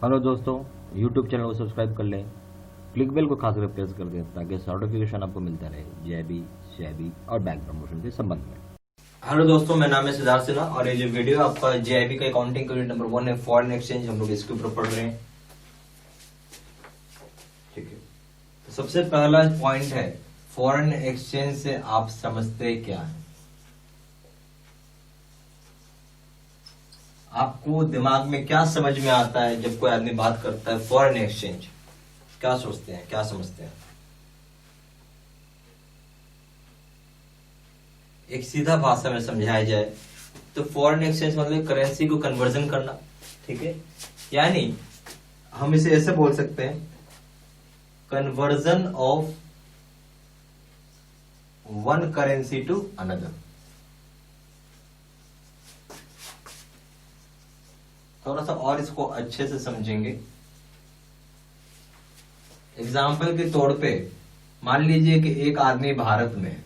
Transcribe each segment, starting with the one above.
Hello दोस्तों, YouTube channel को subscribe कर लें, क्लिक बेल को खास कर प्रेस कर दें ताकि नोटिफिकेशन आपको मिलता रहे जेआईबी, सीआईबी और बैंक प्रमोशन के संबंध में। हेलो दोस्तों, मेरा नाम है सिद्धार्थ सिन्हा और ये जो वीडियो आपका जेआईबी का अकाउंटिंग यूनिट नंबर 1 है फॉरेन एक्सचेंज, हम लोग इसके ऊपर पढ़ रहे हैं। ठीक है, तो सबसे पहला पॉइंट है फॉरेन एक्सचेंज से आप समझते क्या है। आपको दिमाग में क्या समझ में आता है जब कोई आदमी बात करता है फॉरेन एक्सचेंज? क्या सोचते हैं, क्या समझते हैं? एक सीधा भाषा में समझाया जाए तो फॉरेन एक्सचेंज मतलब करेंसी को कन्वर्जन करना। ठीक है, यानी हम इसे ऐसे बोल सकते हैं, conversion of one currency to another. थोड़ा सा और इसको अच्छे से समझेंगे। एग्जाम्पल के तौर पे मान लीजिए कि एक आदमी भारत में है,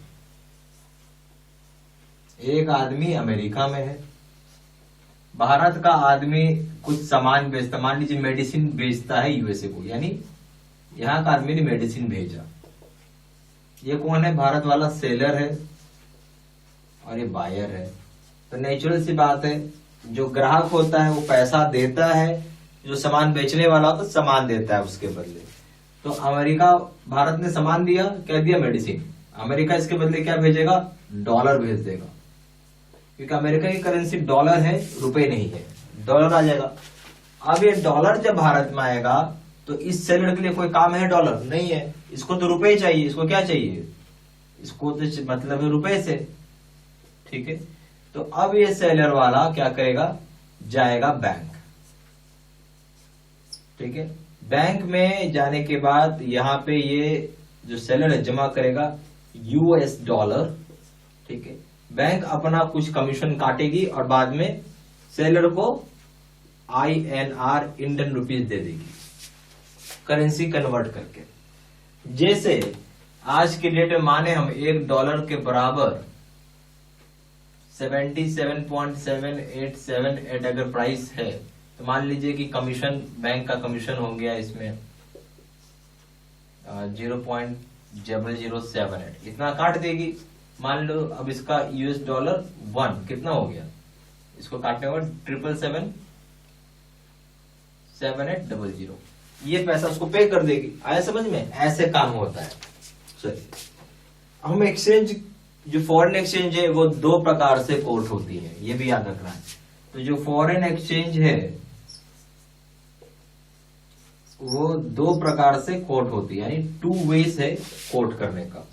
एक आदमी अमेरिका में है। भारत का आदमी कुछ सामान बेचता, मान लीजिए मेडिसिन बेचता है यूएसए को, यानी यहां का आदमी ने मेडिसिन भेजा। ये कौन है? भारत वाला सेलर है और ये बायर है। तो नेचुरल सी बात है, जो ग्राहक होता है वो पैसा देता है, जो सामान बेचने वाला होता है सामान देता है उसके बदले। तो अमेरिका भारत ने सामान दिया, क्या दिया? मेडिसिन। अमेरिका इसके बदले क्या भेजेगा? डॉलर भेज देगा, क्योंकि अमेरिका की करेंसी डॉलर है, रुपए नहीं है, डॉलर आ जाएगा। अब ये डॉलर जब भारत में आएगा तो इस सेलर के लिए कोई काम है? डॉलर नहीं है, इसको तो रुपए चाहिए। इसको क्या चाहिए? इसको तो मतलब है रुपए से। ठीक है, तो अब ये सेलर वाला क्या करेगा? जाएगा बैंक। ठीक है, बैंक में जाने के बाद यहां पे ये जो सेलर है जमा करेगा यूएस डॉलर। ठीक है, बैंक अपना कुछ कमीशन काटेगी और बाद में सेलर को INR इंडियन रुपीज दे देगी, करेंसी कन्वर्ट करके। जैसे आज के डेट में माने हम $1 के बराबर 77.7878 अगर प्राइस है, तो मान लीजिए कि कमीशन, बैंक का कमीशन हो गया इसमें 0.0078, इतना काट देगी। मान लो अब इसका US डॉलर 1 कितना हो गया? इसको काटने होगा 777.7800, ये पैसा उसको पे कर देगी। आया समझ में? ऐसे काम होता है। चलिए, हम एक्सचेंज, जो फॉरेन एक्सचेंज है वो दो प्रकार से कोट होती है, ये भी याद रखना है। तो जो फॉरेन एक्सचेंज है वो दो प्रकार से कोट होती है, यानी 2 वेज है कोट करने का।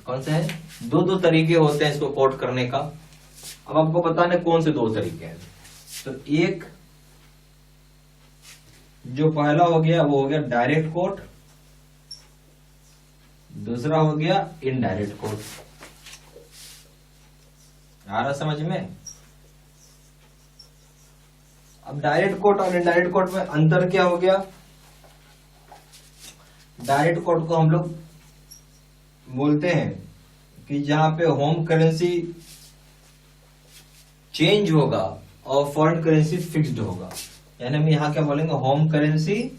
कौन से है? दो तरीके होते हैं इसको कोट करने का। अब आपको बताने कौन से 2 तरीके हैं। तो एक जो पहला हो गया वो हो गया डायरेक्ट कोट, दूसरा हो गया इनडायरेक्ट कोट। आ रहा समझ में? अब डायरेक्ट कोट और इनडायरेक्ट कोट में अंतर क्या हो गया? डायरेक्ट कोट को हम लोग बोलते हैं कि जहां पे होम करेंसी चेंज होगा और फॉरेन करेंसी फिक्स्ड होगा, यानी हम यहां क्या बोलेंगे? होम करेंसी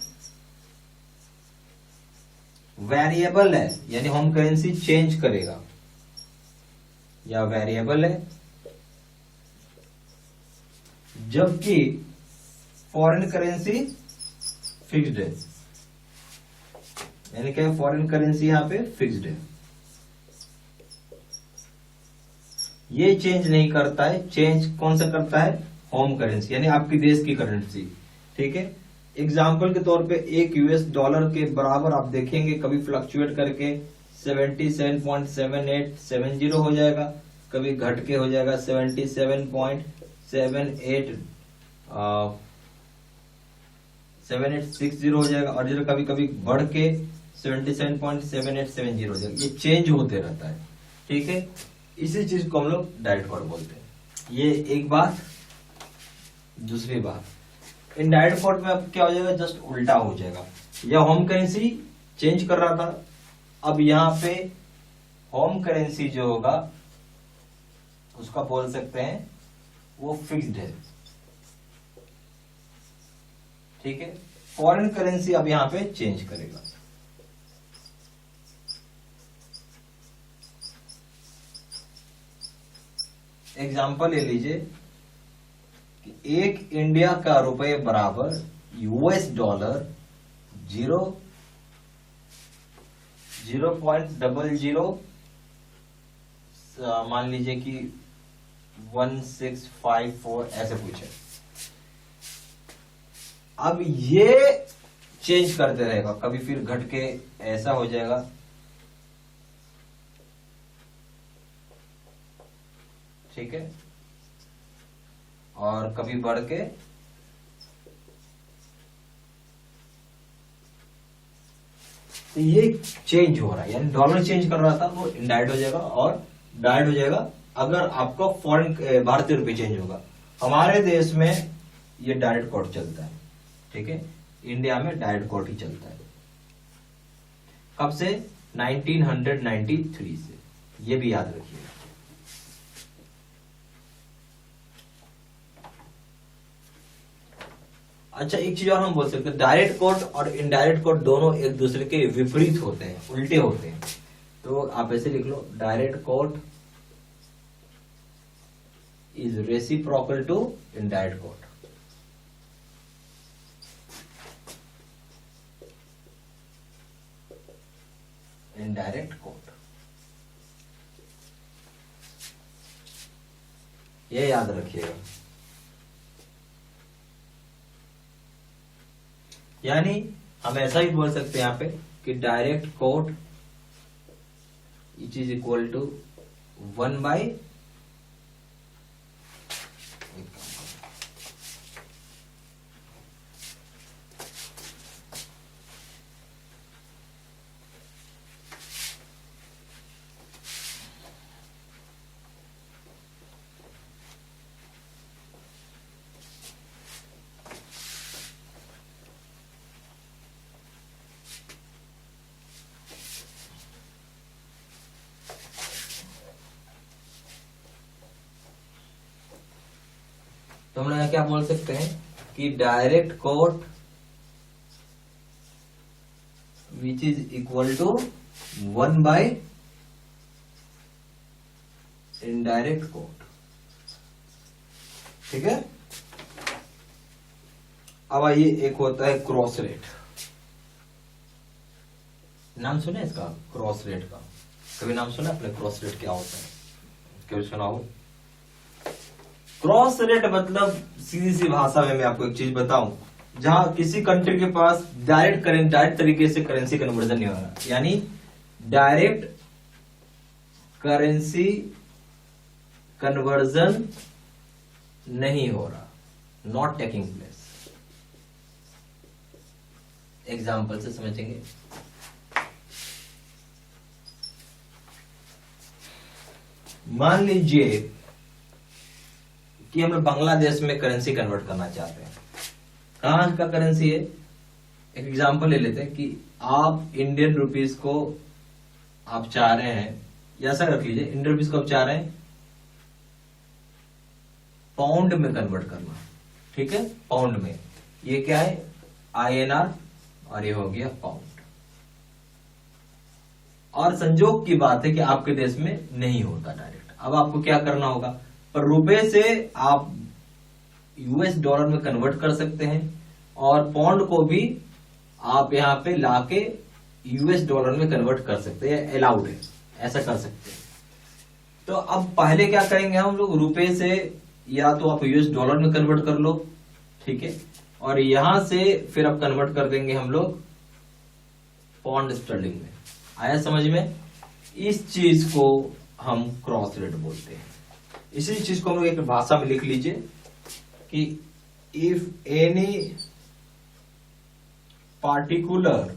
वेरिएबल है, यानी होम करेंसी चेंज करेगा, या वेरिएबल है। जबकि फॉरेन करेंसी फिक्स्ड है, यानी क्या? फॉरेन करेंसी यहां पे फिक्स्ड है, ये चेंज नहीं करता है। चेंज कौन सा करता है? होम करेंसी, यानी आपके देश की करेंसी। ठीक है, एग्जाम्पल के तौर पे एक US डॉलर के बराबर आप देखेंगे कभी फ्लक्चुएट करके 77.7870 हो जाएगा, कभी घट के हो जाएगा 77.7860 हो जाएगा, और जो कभी कभी बढ़ के 77.7870 हो जाएगा। ये चेंज होते रहता है। ठीक है, इसी चीज को हम लोग डायरेक्ट कोट बोलते हैं। ये एक बात। दूसरी बात, इनडायरेक्ट कोट में अब क्या हो जाएगा? जस्ट उल्टा हो जाएगा। यह होम करेंसी चेंज कर रहा था, अब यहां पे होम करेंसी जो होगा उसका बोल सकते हैं वो फिक्स्ड है, ठीक है। फॉरेन करेंसी अब यहां पे चेंज करेगा। एग्जांपल ले लीजिए कि एक इंडिया का रुपए बराबर यूएस डॉलर 0.00 मान लीजिए कि 1654 ऐसे कुछ है। अब ये चेंज करते रहेगा, कभी फिर घट के ऐसा हो जाएगा, ठीक है, और कभी बढ़ के तो ये चेंज हो रहा है, यानी डॉलर चेंज कर रहा था वो इनडायरेक्ट हो जाएगा और डायरेक्ट हो जाएगा अगर आपका फॉरेन भारतीय रुपये चेंज होगा। हमारे देश में ये डायरेक्ट कोड चलता है, ठीक है, इंडिया में डायरेक्ट कोड ही चलता है। कब से? 1993 से, ये भी याद रखिएगा। अच्छा, एक चीज और हम बोल सकते हैं, डायरेक्ट कोड और इनडायरेक्ट कोड दोनों एक दूसरे के विपरीत होते हैं, उल्टे होते हैं। तो आप ऐसे लिख लो, direct code is reciprocal to indirect code. Indirect code, ये याद रखिएगा। यानी हम ऐसा भी बोल सकते हैं यहां पे कि direct code it is equal to 1/, तो हम लोग क्या बोल सकते हैं कि direct code which is equal to 1/, indirect code, ठीक है। अब आइए, एक होता है क्रॉस रेट। नाम सुना है इसका, क्रॉस रेट का? कभी नाम सुना आपने? क्रॉस रेट क्या होता है, कभी सुना हो? क्रॉस रेट मतलब सीधी सी भाषा में मैं आपको एक चीज बताऊं, जहां किसी कंट्री के पास डायरेक्ट तरीके से करेंसी कन्वर्जन नहीं हो रहा, यानी डायरेक्ट करेंसी कन्वर्जन नहीं हो रहा, नॉट टेकिंग प्लेस। एग्जाम्पल से समझेंगे। मान लीजिए कि हम लोग बांग्लादेश में करेंसी कन्वर्ट करना चाहते हैं। कहां का करेंसी है? एक एग्जांपल ले लेते हैं कि आप इंडियन रुपीस को आप चाह रहे हैं, ऐसा रख लीजिए, इंडियन रुपीस को आप चाह रहे हैं पाउंड में कन्वर्ट करना, ठीक है, पाउंड में। ये क्या है? INR, और ये हो गया पाउंड। और संजोग की बात है कि आपके देश में नहीं होता डायरेक्ट। अब आपको क्या करना होगा? पर रुपए से आप US डॉलर में कन्वर्ट कर सकते हैं और पाउंड को भी आप यहां पे लाके US डॉलर में कन्वर्ट कर सकते हैं, अलाउड है, ऐसा कर सकते हैं। तो अब पहले क्या करेंगे हम लोग? रुपए से या तो आप US डॉलर में कन्वर्ट कर लो, ठीक है, और यहां से फिर अब कन्वर्ट कर देंगे हम लोग पाउंड स्टर्लिंग में। आया समझ में? इस चीज को हम क्रॉस रेट बोलते हैं। इसी चीज को हम लोग एक भाषा में लिख लीजिए कि if any particular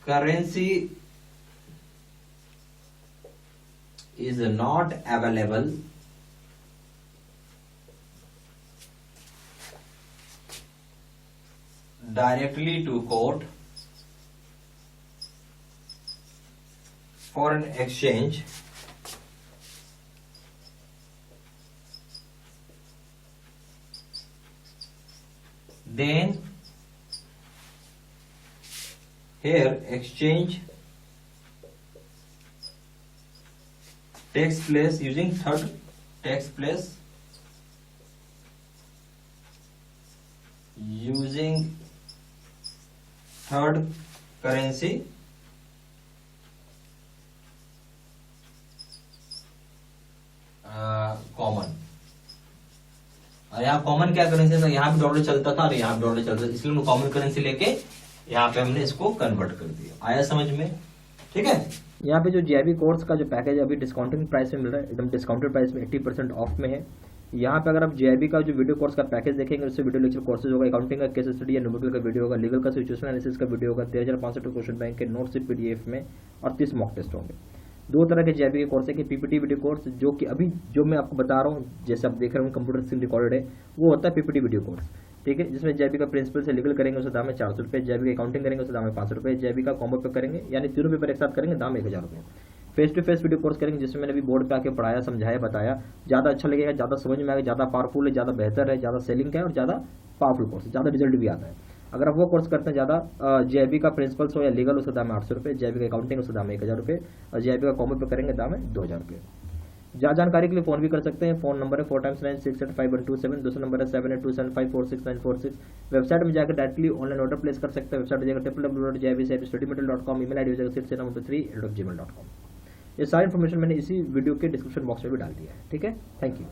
currency is not available directly to quote foreign exchange, then here exchange takes place using third currency common. यहाँ कॉमन क्या करेंसी था, यहाँ भी डॉलर चलता था और यहाँ भी डॉलर चलता था, इसलिए हमने कॉमन करेंसी लेके यहाँ पे हमने इसको कन्वर्ट कर दिया। आया समझ में? ठीक है। यहाँ पे जो जेआईबी कोर्स का जो पैकेज अभी डिस्काउंटिंग प्राइस में मिल रहा है, एकदम डिस्काउंटेड प्राइस में 80% ऑफ में है। यहाँ पे अगर आप जेआईबी का जो वीडियो कोर्स का पैकेज देखेंगे, उससे वीडियो लेक्चर कोर्सेज होगा, अकाउंटिंग का केस स्टडी या न्यूमेरिकल का वीडियो होगा, लीगल का सिचुएशन एनालिसिस का वीडियो होगा, 13,500 क्वेश्चन बैंक के नोट्स पीडीएफ में और 30 मॉक टेस्ट होंगे। दो तरह के जेआईबी के कोर्स है कि पीपीटी वीडियो कोर्स, जो कि अभी जो मैं आपको बता रहा हूँ, जैसे आप देख रहे हो कंप्यूटर स्क्रीन रिकॉर्डेड है, वो होता है पीपीटी वीडियो कोर्स। ठीक है, जिसमें जेआईबी का प्रिंसिपल से लीगल करेंगे उसका दाम है 400 रुपये, जेआईबी का अकाउंटिंग करेंगे उसका दाम है 500 रुपये, जेआईबी का कॉम्बो पे करेंगे यानी तीनों पेपर एक साथ करेंगे दाम 1000 रुपये। Face to face video course करेंगे जिसमें मैंने अभी बोर्ड पे आके पढ़ाया, समझाया, बताया, ज़्यादा अच्छा लगेगा, ज़्यादा समझ में आएगा, ज़्यादा पावरफुल है, ज़्यादा बेहतर है, ज़्यादा सेलिंग का है और ज़्यादा पावरफुल कोर्स, ज़्यादा रिजल्ट भी आता है। अगर आप वो कोर्स करते हैं ज़्यादा, जेआईबी का प्रिंसिपल्स हो या लीगल, उसका दाम है 800 रुपये, जेआईबी का अकाउंटिंग उसका दाम है 1000 रुपये और जेआईबी का कॉम्बो पे करेंगे दाम है 2000 रुपये। ज़्यादा जानकारी के लिए फोन भी कर सकते हैं, फोन नंबर है 4x9685127, दूसरा नंबर है 7827546946। वेबसाइट में जाकर डायरेक्टली ऑनलाइन ऑर्डर प्लेस कर सकते हैं। वेबसाइट जाकर www.jibstudymaterial.com, email ID जाकर 6793@gmail.com। ये सारी इन्फॉर्मेशन मैंने इसी वीडियो के डिस्क्रिप्शन बॉक्स में भी डाल दिया है। ठीक है, थैंक यू।